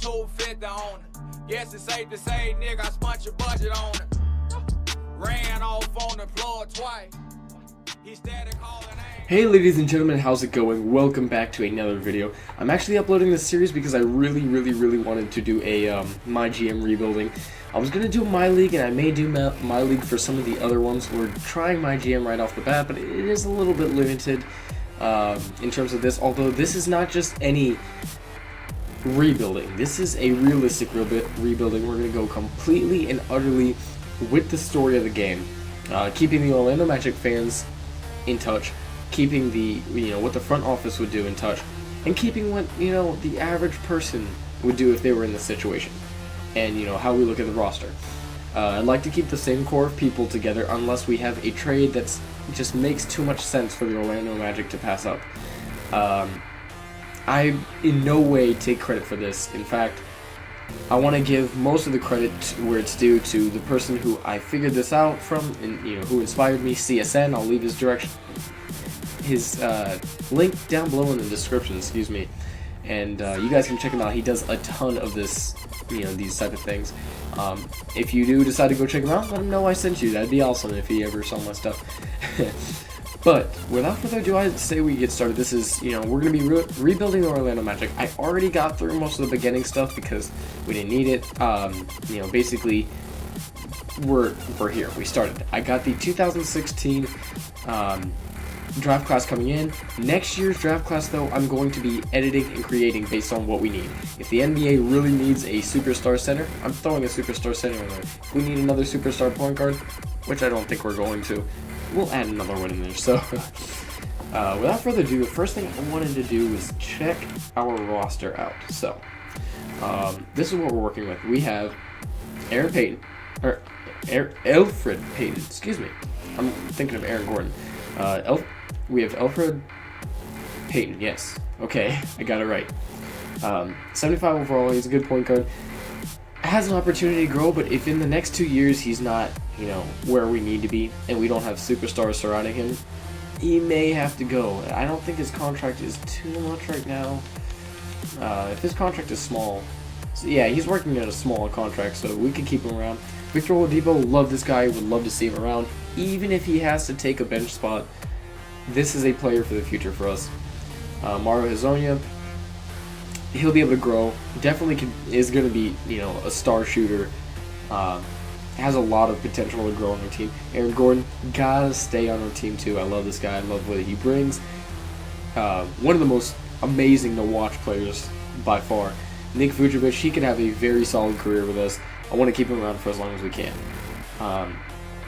250 on it. Guess it's safe to say, nigga, I spent your budget on it. Ran off on the floor twice. He started calling names. Hey ladies and gentlemen, how's it going? Welcome back to another video. I'm actually uploading this series because I really wanted to do a MyGM rebuilding. I was going to do My League, and I may do My League for some of the other ones. We're trying MyGM right off the bat, but it is a little bit limited in terms of this, although this is not just any rebuilding. This is a realistic rebuilding. We're going to go completely and utterly with the story of the game, keeping the Orlando Magic fans in touch, keeping the what the front office would do in touch, and keeping what the average person would do if they were in this situation, and how we look at the roster. I'd like to keep the same core of people together unless we have a trade that's just makes too much sense for the Orlando Magic to pass up. I in no way take credit for this. In fact, I want to give most of the credit where it's due to the person who I figured this out from, and who inspired me, CSN. I'll leave his link down below in the description. Excuse me, and you guys can check him out. He does a ton of this, these type of things. If you do decide to go check him out, let him know I sent you. That'd be awesome if he ever saw my stuff. But without further ado, I'd say we get started. This is, we're going to be rebuilding the Orlando Magic. I already got through most of the beginning stuff because we didn't need it. Basically, we're here. We started. I got the 2016 draft class coming in. Next year's draft class, though, I'm going to be editing and creating based on what we need. If the NBA really needs a superstar center, I'm throwing a superstar center in there. If we need another superstar point guard, which I don't think we're going to, we'll add another one in there. So, without further ado, the first thing I wanted to do was check our roster out. So, this is what we're working with. We have Aaron Payton, or Elfrid Payton. Excuse me, I'm thinking of Aaron Gordon. We have Elfrid Payton. Yes, okay, I got it right. 75 overall. He's a good point guard. Has an opportunity to grow, but if in the next 2 years he's not, where we need to be, and we don't have superstars surrounding him, he may have to go. I don't think his contract is too much right now. If his contract is small, so yeah, he's working at a small contract, so we could keep him around. Victor Oladipo, love this guy, would love to see him around, even if he has to take a bench spot. This is a player for the future for us. Mario Hezonja, he'll be able to grow. Definitely is going to be, a star shooter. Has a lot of potential to grow on our team. Aaron Gordon, gotta stay on our team too. I love this guy. I love what he brings. One of the most amazing to watch players by far. Nick Vucevic, he could have a very solid career with us. I want to keep him around for as long as we can.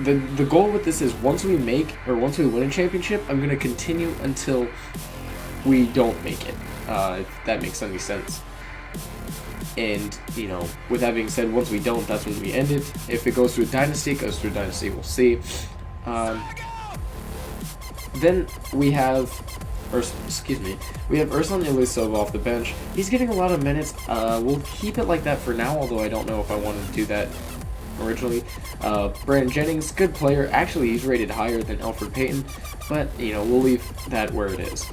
The goal with this is once we win a championship, I'm going to continue until we don't make it. If that makes any sense. And, with that being said, once we don't, that's when we end it. If it goes through a dynasty, it goes through a dynasty, we'll see. Then we have Ersan Ilyasova off the bench. He's getting a lot of minutes. We'll keep it like that for now, although I don't know if I wanted to do that originally. Brandon Jennings, good player. Actually, he's rated higher than Elfrid Payton, but, we'll leave that where it is.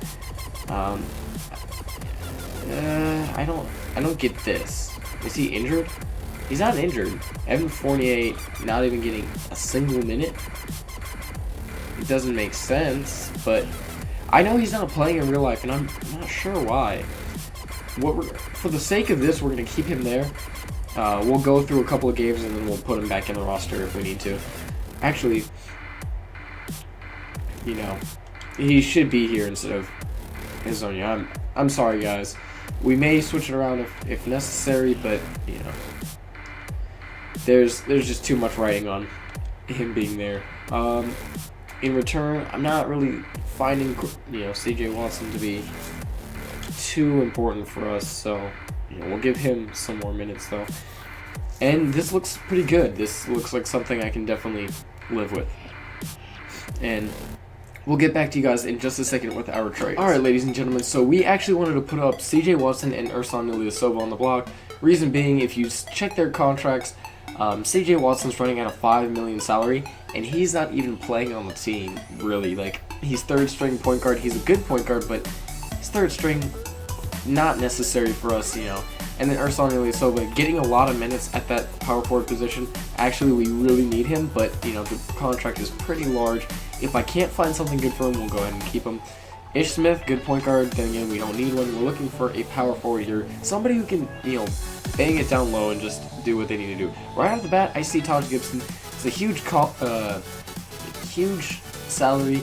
I don't get this. Is he injured? He's not injured. Evan Fournier not even getting a single minute. It doesn't make sense, but I know he's not playing in real life, and I'm not sure why. For the sake of this, we're going to keep him there. We'll go through a couple of games, and then we'll put him back in the roster if we need to. Actually, he should be here instead of Hezonja. I'm sorry, guys. We may switch it around if necessary, but there's just too much writing on him being there. In return, I'm not really finding CJ Watson to be too important for us, so we'll give him some more minutes though. And this looks pretty good. This looks like something I can definitely live with. And we'll get back to you guys in just a second with our trades. Alright, ladies and gentlemen, so we actually wanted to put up CJ Watson and Ersan Ilyasova on the block. Reason being, if you check their contracts, CJ Watson's running at a $5 million salary, and he's not even playing on the team, really. Like, he's third string point guard. He's a good point guard, but he's third string, not necessary for us, And then Ersan Ilyasova getting a lot of minutes at that power forward position. Actually, we really need him, but you know the contract is pretty large. If I can't find something good for him, we'll go ahead and keep him. Ish Smith, good point guard. Then again, we don't need one. We're looking for a power forward here, somebody who can, you know, bang it down low and just do what they need to do. Right off the bat, I see Taj Gibson. It's a huge huge salary.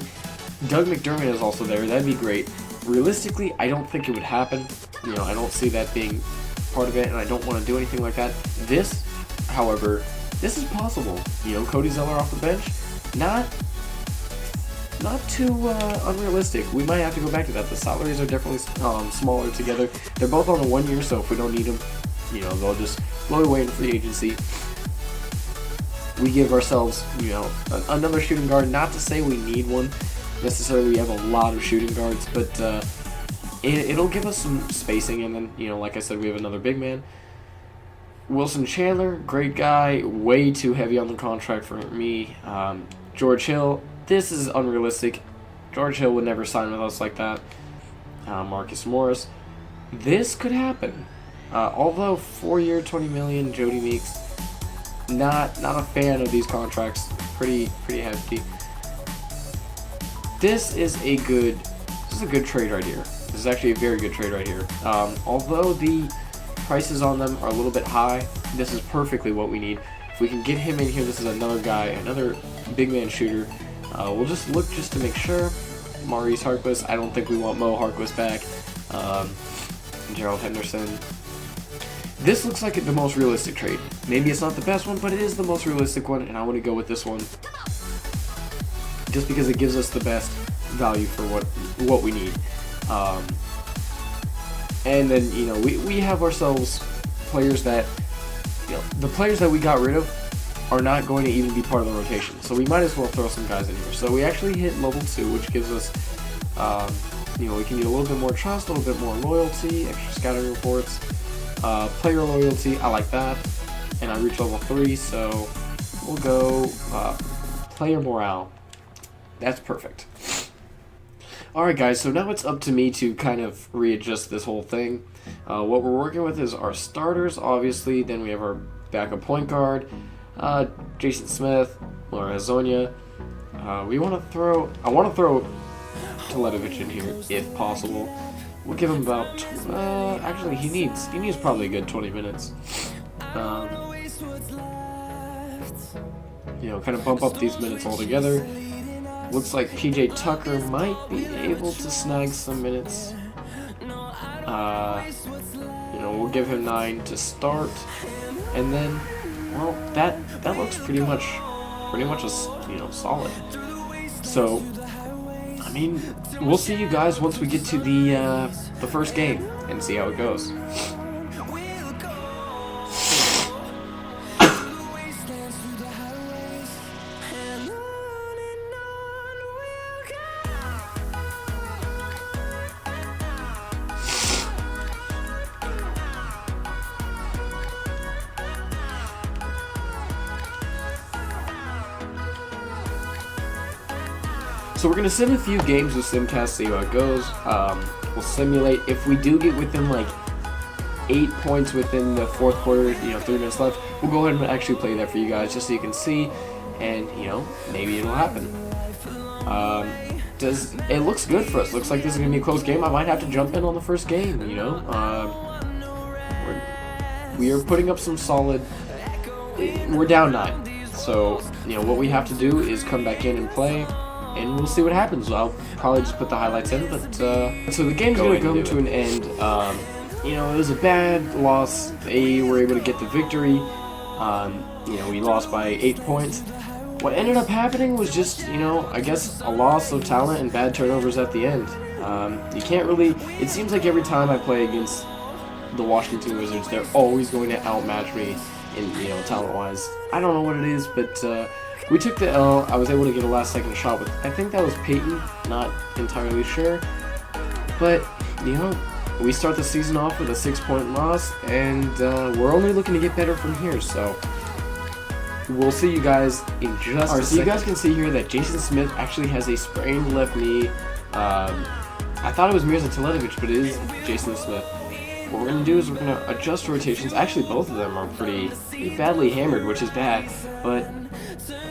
Doug McDermott is also there. That'd be great. Realistically, I don't think it would happen. You know, I don't see that being part of it, and I don't want to do anything like that. This, however, this is possible. You know, Cody Zeller off the bench, not too unrealistic. We might have to go back to that. The salaries are definitely smaller together. They're both on the 1 year, so if we don't need them, you know, they'll just float away in free agency. We give ourselves, you know, another shooting guard. Not to say we need one necessarily. We have a lot of shooting guards, but it'll give us some spacing. And then, you know, like I said, we have another big man. Wilson Chandler, great guy. Way too heavy on the contract for me. George Hill. This is unrealistic. George Hill would never sign with us like that. Marcus Morris. This could happen. Although 4 year, $20 million, Jody Meeks. Not a fan of these contracts. Pretty hefty. This is a good trade right here. This is actually a very good trade right here. Although the prices on them are a little bit high, this is perfectly what we need. If we can get him in here, this is another guy, another big man shooter. We'll just look just to make sure. Maurice Harkless. I don't think we want Mo Harkless back. Gerald Henderson. This looks like the most realistic trade. Maybe it's not the best one, but it is the most realistic one, and I want to go with this one. Just because it gives us the best value for what we need. And then, you know, we have ourselves players that, you know, the players that we got rid of are not going to even be part of the rotation. So we might as well throw some guys in here. So we actually hit level 2, which gives us, you know, we can get a little bit more trust, a little bit more loyalty, extra scouting reports, player loyalty. I like that. And I reach level 3, so we'll go player morale. That's perfect. Alright guys, so now it's up to me to kind of readjust this whole thing. What we're working with is our starters, obviously. Then we have our backup point guard, Jason Smith, Laura Hazonia. I want to throw Teletovic in here if possible. We'll give him about actually he needs probably a good 20 minutes. You know, kind of bump up these minutes altogether. Looks like PJ Tucker might be able to snag some minutes. You know, we'll give him 9 to start, and then, well, that looks pretty much you know, solid. So, I mean, we'll see you guys once we get to the first game and see how it goes. So we're going to sim a few games with Simcast, see how it goes. We'll simulate. If we do get within like 8 points within the fourth quarter, you know, 3 minutes left, we'll go ahead and actually play that for you guys just so you can see, and, you know, maybe it'll happen. It looks good for us. Looks like this is going to be a close game. I might have to jump in on the first game, you know. We are putting up some solid... We're down 9. So, you know, what we have to do is come back in and play, and we'll see what happens. I'll probably just put the highlights in, but so the game's going to come to an end. You know, it was a bad loss. They were able to get the victory. You know, we lost by 8 points. What ended up happening was just, you know, I guess a loss of talent and bad turnovers at the end. You can't really... It seems like every time I play against the Washington Wizards, they're always going to outmatch me in, you know, talent-wise. I don't know what it is, but we took the L. I was able to get a last-second shot with, I think that was Peyton, not entirely sure. But, you know, we start the season off with a 6-point loss, and we're only looking to get better from here, so we'll see you guys in just a second. So you guys can see here that Jason Smith actually has a sprained left knee. I thought it was Mirza Teletovic, but it is Jason Smith. what we're going to do is we're going to adjust rotations. Actually, both of them are pretty badly hammered, which is bad, but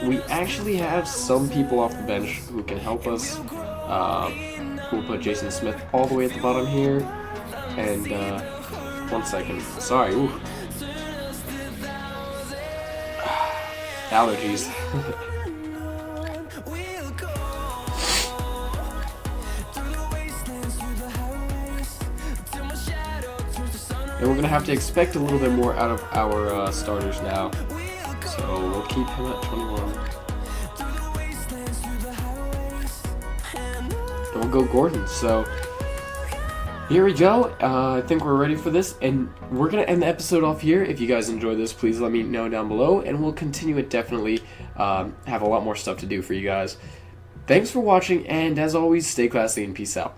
we actually have some people off the bench who can help us. We'll put Jason Smith all the way at the bottom here, and 1 second, sorry, ooh. Allergies. And we're going to have to expect a little bit more out of our starters now. So we'll keep him at 21. And we'll go Gordon. So here we go. I think we're ready for this. And we're going to end the episode off here. If you guys enjoyed this, please let me know down below. And we'll continue it definitely. Have a lot more stuff to do for you guys. Thanks for watching. And as always, stay classy and peace out.